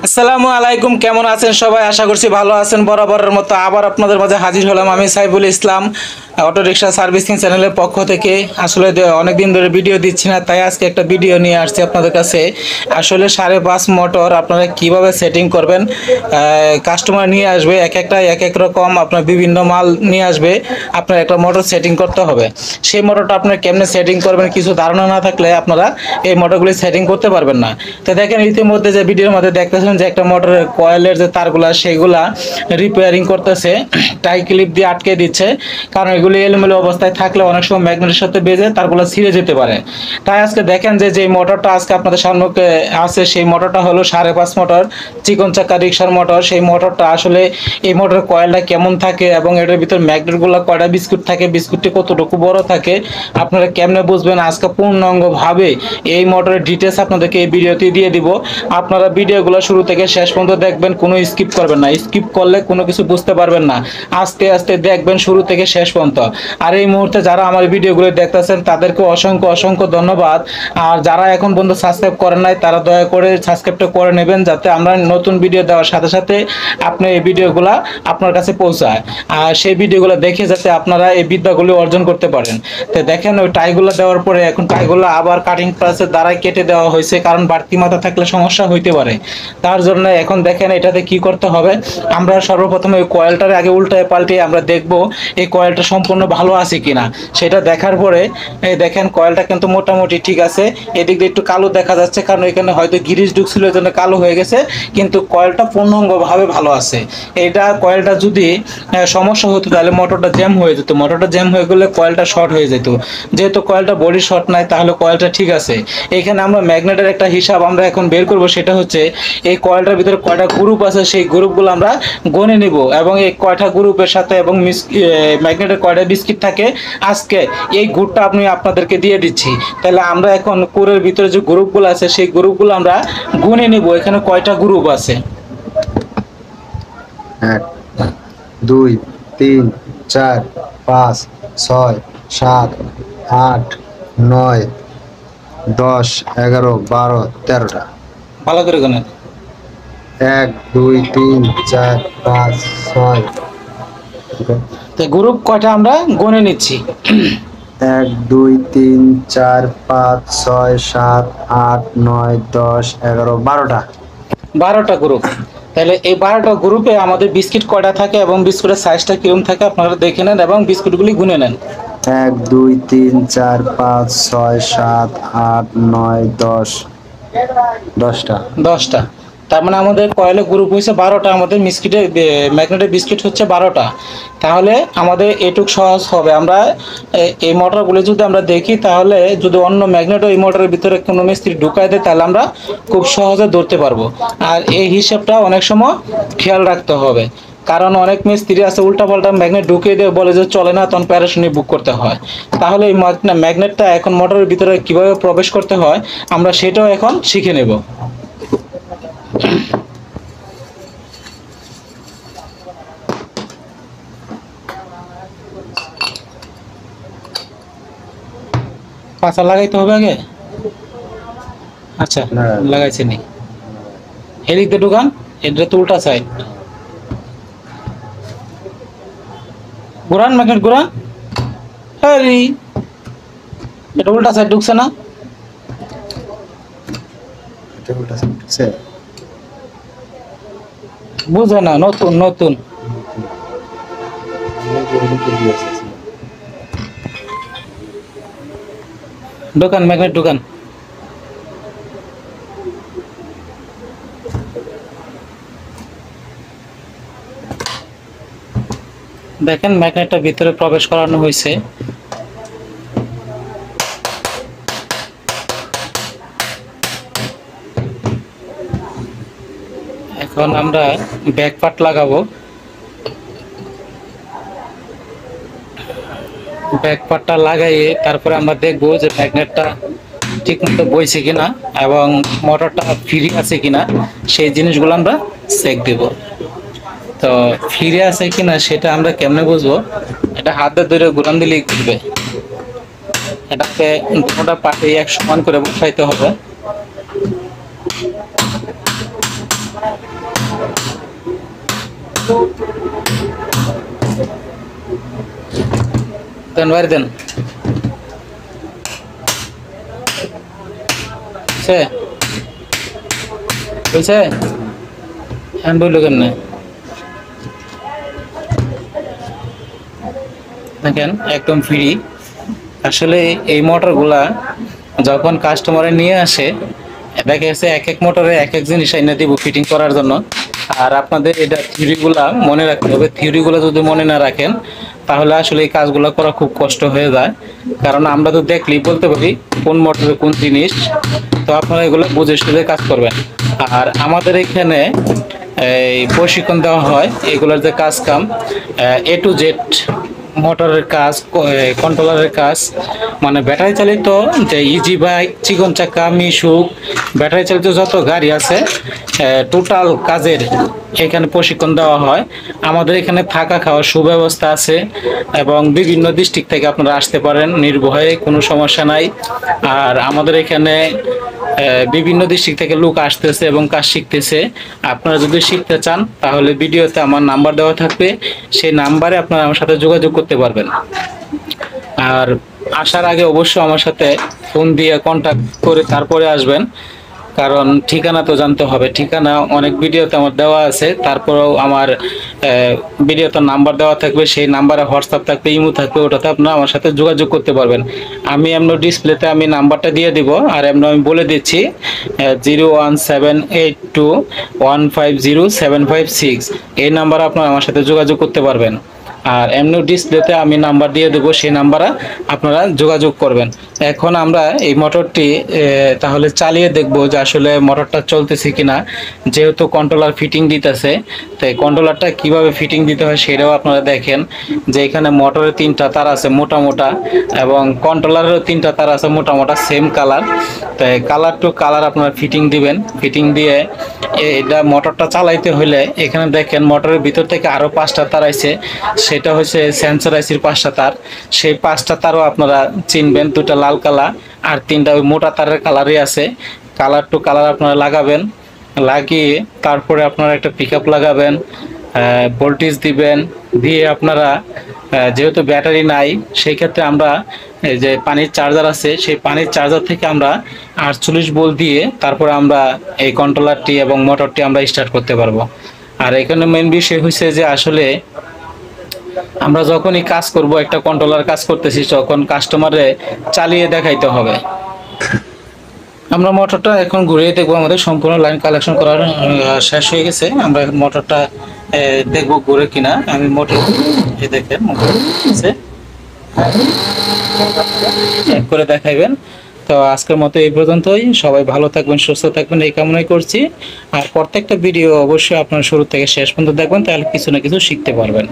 আসসালামু আলাইকুম, কেমন আছেন সবাই? আশা করছি ভালো আছেন। বরাবরের মতো আবার আপনাদের মাঝে হাজির হলাম আমি Saiful Islam, auto rickshaw servicing চ্যানেলের পক্ষ থেকে। আসলে অনেকদিন ধরে ভিডিও দিচ্ছি না, তাই আজকে একটা ভিডিও নিয়ে আসছি আপনাদের কাছে। আসলে 5.5 মোটর আপনারা কিভাবে সেটিং করবেন। কাস্টমার নিয়ে আসবে, এক একটা এক এক রকম আপনার বিভিন্ন মাল নিয়ে আসবে, আপনার একটা মোটর সেটিং করতে হবে। সেই মোটরটা আপনার কেমনে সেটিং করবেন কিছু ধারণা না থাকলে আপনারা এই মোটরগুলি সেটিং করতে পারবেন না। তো দেখেন, ইতিমধ্যে যে ভিডিওর মধ্যে দেখতেছেন যে একটা মোটরের কয়েলের যে তারগুলা সেগুলা রিপেয়ারিং করতেছে, টাই ক্লিপ দিয়ে আটকে দিচ্ছে। কারণ এগুলি এলোমেলো অবস্থায় থাকলে অনেক সময় ম্যাগনেটের সাথে বেজে তারগুলো ছিঁড়ে যেতে পারে। তাই আজকে দেখেন যে মোটরটা আজকে আপনাদের সামনে আছে, সেই মোটরটা হলো 5.5 মোটর, চিকন চাকা রিক্সার মোটর। সেই মোটরটা আসলে এই মোটরের কয়েলটা কেমন থাকে এবং এটার ভিতর ম্যাগনেটগুলো কয়টা বিস্কুট থাকে, বিস্কুটটি কতটুকু বড় থাকে, আপনারা কেমনে বুঝবেন আজকে পূর্ণাঙ্গভাবে এই মোটরের ডিটেলস আপনাদেরকে এই ভিডিওতে দিয়ে দিব। আপনারা ভিডিওগুলো শুরু থেকে শেষ পর্যন্ত দেখবেন, কোনো স্কিপ করবেন না। স্কিপ করলে কোনো কিছু বুঝতে পারবেন না। আস্তে আস্তে দেখবেন শুরু থেকে শেষ পর্যন্ত। আর এই মুহূর্তে যারা আমার ভিডিওগুলো দেখতেছেন তাদেরকে অসংখ্য অসংখ্য ধন্যবাদ। আর যারা এখন পর্যন্ত সাবস্ক্রাইব করেন নাই তারা দয়া করে সাবস্ক্রাইবটা করে নেবেন, যাতে আমরা নতুন ভিডিও দেওয়ার সাথে সাথে আপনি এই ভিডিওগুলো আপনার কাছে পৌঁছায়। আর সেই ভিডিওগুলো দেখে যাতে আপনারা এই বিদ্যাগুলি অর্জন করতে পারেন। তো দেখেন, ওই টাইগুলো দেওয়ার পরে এখন টাইগুলো আবার কাটিং প্লাসের দ্বারাই কেটে দেওয়া হয়েছে, কারণ বাড়তি মাথা থাকলে সমস্যা হইতে পারে। তার জন্য এখন দেখেন এটাতে কি করতে হবে। আমরা সর্বপ্রথমে ওই কয়েলটার আগে উল্টায় পাল্টে আমরা দেখব এই কয়েলটা সম্পূর্ণ ভালো আছে কিনা। সেটা দেখার পরে এই দেখেন কয়েলটা কিন্তু মোটামুটি ঠিক আছে। এদিক দিয়ে একটু কালো দেখা যাচ্ছে, কারণ এখানে হয়তো গিরিশ ঢুকছিল, এই জন্য কালো হয়ে গেছে, কিন্তু কয়েলটা পূর্ণাঙ্গভাবে ভালো আছে। এটা কয়েলটা যদি সমস্যা হতো তাহলে মোটরটা জ্যাম হয়ে যেত। মোটরটা জ্যাম হয়ে গেলে কয়েলটা শর্ট হয়ে যেত। যেহেতু কয়েলটা বডি শর্ট নাই, তাহলে কয়েলটা ঠিক আছে। এখানে আমরা ম্যাগনেটের একটা হিসাব আমরা এখন বের করব, সেটা হচ্ছে এই কয়েলটার ভিতরে কয়টা গ্রুপ আছে সেই গ্রুপগুলো আমরা গণে নিব, এবং এই কয়টা গ্রুপের সাথে এবং ম্যাগনেটের কয়টা বিস্কিট থাকে আজকে এই গ্রুপটা আমি আপনাদেরকে দিয়ে দিচ্ছি। তাহলে আমরা এখন কোরের ভিতরে যে গ্রুপগুলো আছে সেই গ্রুপগুলো আমরা গুনে নিব, এখানে কয়টা গ্রুপ আছে। 1 2 3 4 5 6 7 8 9 10 11 12 13টা। ভালো করে গুনেন। 1 2 3 4 5 6। তো গ্রুপ কয়টা আমরা গণে নিচ্ছি। 1 2 3 4 5 6 7 8 9 10 11 12টা। 12টা গ্রুপ। তাহলে এই 12টা গ্রুপে আমাদের বিস্কিট কয়টা থাকে এবং বিস্কুটের সাইজটা কিরকম থাকে আপনারা দেখে নেন এবং বিস্কুটগুলি গুনে নেন। 1 2 3 4 5 6 7 8 9 10 10টা। 10টা। তার মানে আমাদের কয়েলের গ্রুপ হচ্ছে 12টা, আমাদের ম্যাগনেটের বিস্কিট হচ্ছে 12টা। তাহলে আমাদের এটুক সহজ হবে। আমরা এই মোটরগুলো যদি আমরা দেখি, তাহলে যদি অন্য ম্যাগনেটও এই মোটরের ভিতরে কোনো মিস্ত্রি ঢুকাই দেয় তাহলে আমরা খুব সহজে ধরতে পারবো। আর এই হিসাবটা অনেক সময় খেয়াল রাখতে হবে, কারণ অনেক মিস্ত্রি আছে উল্টাপাল্টা ম্যাগনেট ঢুকিয়ে দিয়ে বলে যে চলে না, তখন প্যারাশনি বুক করতে হয়। তাহলে এই ম্যাগনেটটা এখন মোটরের ভিতরে কিভাবে প্রবেশ করতে হয় আমরা সেটাও এখন শিখে নেব। পাছা লাগাইতে হবে আগে। আচ্ছা, লাগাইছে নি। এদিক দিয়ে ঢুকান, এটা তো উল্টা সাইড। ঘুরান ম্যাগনেট, ঘুরান। আরে এটা উল্টা সাইড ঢুকছে না। বুঝে না, নতুন নতুন। ঢুকান ম্যাগনেট, ঢুকান। দেখেন ম্যাগনেটটা ভিতরে প্রবেশ করানো হয়েছে। এখন আমরা ব্যাক পার্ট লাগাবো। ব্যাক পার্টটা লাগাইয়ে তারপরে আমরা দেখবো যে ম্যাগনেটটা ঠিক মতো বইছে কিনা এবং মোটরটা ফ্রি আছে কিনা, সেই জিনিসগুলো আমরা চেক দেব। তো ফ্রি আছে কিনা সেটা আমরা কেমনে বুঝবো? এটা হাতে ধরে ঘুরান দিলেই ঘুরবে। এটাকে দুটোটা পাটে এক সমান করে বসাইতে হবে। দেন বাইরে দেন সে বুঝছে হ্যান্ড বললো কেমনে দেখেন একদম ফ্রি। আসলে এই মোটরগুলা যখন কাস্টমারে নিয়ে আসে দেখা গেছে এক এক মোটরে এক এক জিনিস এনে দিব ফিটিং করার জন্য। আর আপনাদের এটা থিওরিগুলা মনে রাখতে হবে, থিওরিগুলো যদি মনে না রাখেন তাহলে আসলে এই কাজগুলো করা খুব কষ্ট হয়ে যায়। কারণ আমরা তো দেখলেই বলতে পারি কোন মোটরে কোন জিনিস, তো আপনারা এগুলো বুঝে সুঝে কাজ করবেন। আর আমাদের এখানে এই প্রশিক্ষণ দেওয়া হয় এগুলোর যে কাজ কাম A to Z, মোটরের কাজ, কন্ট্রোলারের কাজ, মানে ব্যাটারি চালিত যে ইজি বাইক, চিকন চাকা, মিশুক, ব্যাটারি চালিত যত গাড়ি আছে টোটাল কাজের এখানে প্রশিক্ষণ দেওয়া হয়। আমাদের এখানে থাকা খাওয়ার সুব্যবস্থা আছে এবং বিভিন্ন ডিস্ট্রিক্ট থেকে আপনারা আসতে পারেন নির্ভয়ে, কোনো সমস্যা নাই। আর আমাদের এখানে বিভিন্ন ডিস্ট্রিক্ট থেকে লোক আসতেছে এবং কাজ শিখতেছে। আপনারা যদি শিখতে চান তাহলে ভিডিওতে আমার নাম্বার দেওয়া থাকবে, সেই নাম্বারে আপনারা আমার সাথে যোগাযোগ করতে পারবেন। আর আসার আগে অবশ্যই আমার সাথে ফোন দিয়ে কন্ট্যাক্ট করে তারপরে আসবেন, কারণ ঠিকানা তো জানতে হবে। ঠিকানা অনেক ভিডিওতে আমার দেওয়া আছে, তারপরেও আমার ভিডিওতে নাম্বার দেওয়া থাকবে, সেই নাম্বারে হোয়াটসঅ্যাপ থাকবে, ইমো থাকবে, ওটাতে আপনারা আমার সাথে যোগাযোগ করতে পারবেন। আমি এমনি ডিসপ্লেতে আমি নাম্বারটা দিয়ে দিব, আর এমনি আমি বলে দিচ্ছি 01782150756, এই নাম্বারে আপনারা আমার সাথে যোগাযোগ করতে পারবেন। আর এমনি ডিসপ্লেতে আমি নাম্বার দিয়ে দেবো, সেই নাম্বারে আপনারা যোগাযোগ করবেন। এখন আমরা এই মোটরটি তাহলে চালিয়ে দেখবো যে আসলে মোটরটা চলতেছে কিনা, যেহেতু কন্ট্রোলার ফিটিং দিতেছে, তাই কন্ট্রোলারটা কিভাবে ফিটিং দিতে হয় সেটাও আপনারা দেখেন। যে এখানে মোটরের 3টা তার আছে মোটা মোটা এবং কন্ট্রোলারেরও 3টা তার আছে মোটা মোটা, সেম কালার। তাই কালার টু কালার আপনারা ফিটিং দিবেন। ফিটিং দিয়ে এটা মোটরটা চালাইতে হলে এখানে দেখেন মোটরের ভিতর থেকে আরো 5টা তার আছে, সেটা হচ্ছে সেন্সর আইসির 5টা তার। সেই 5টা তারও আপনারা চিনবেন, 2টা লাল কালার আর 3টা ওই মোটা তারের কালারই আছে। কালার টু কালার আপনারা লাগাবেন, লাগিয়ে তারপরে আপনারা একটা পিকআপ লাগাবেন, ভোল্টেজ দিবেন, দিয়ে আপনারা যেহেতু ব্যাটারি নাই সেই ক্ষেত্রে আমরা এই যে পানির চার্জার আছে, সেই পানির চার্জার থেকে আমরা 48 ভোল্ট দিয়ে তারপরে আমরা এই কন্ট্রোলারটি এবং মোটরটি আমরা স্টার্ট করতে পারবো। আর এখানে মেইন বিষয় হচ্ছে যে আসলে আমরা যখনই কাজ করব, একটা কন্ট্রোলার কাজ করতেছি, তখন কাস্টমারে চালিয়ে দেখাইতে হবে। আমরা মোটরটা এখন ঘুরিয়ে দেখবো, আমাদের সম্পূর্ণ লাইন কালেকশন করার শেষ হয়ে গেছে। আমরা এখন মোটরটা দেখবো ঘুরে কিনা। আমি মোটর দেখেন মোটর করে দেখাইবেন। তো আজকের মতো এই পর্যন্তই। সবাই ভালো থাকবেন, সুস্থ থাকবেন এই কামনাই করছি। আর প্রত্যেকটা ভিডিও অবশ্যই আপনারা শুরু থেকে শেষ পর্যন্ত দেখবেন, তাহলে কিছু না কিছু শিখতে পারবেন।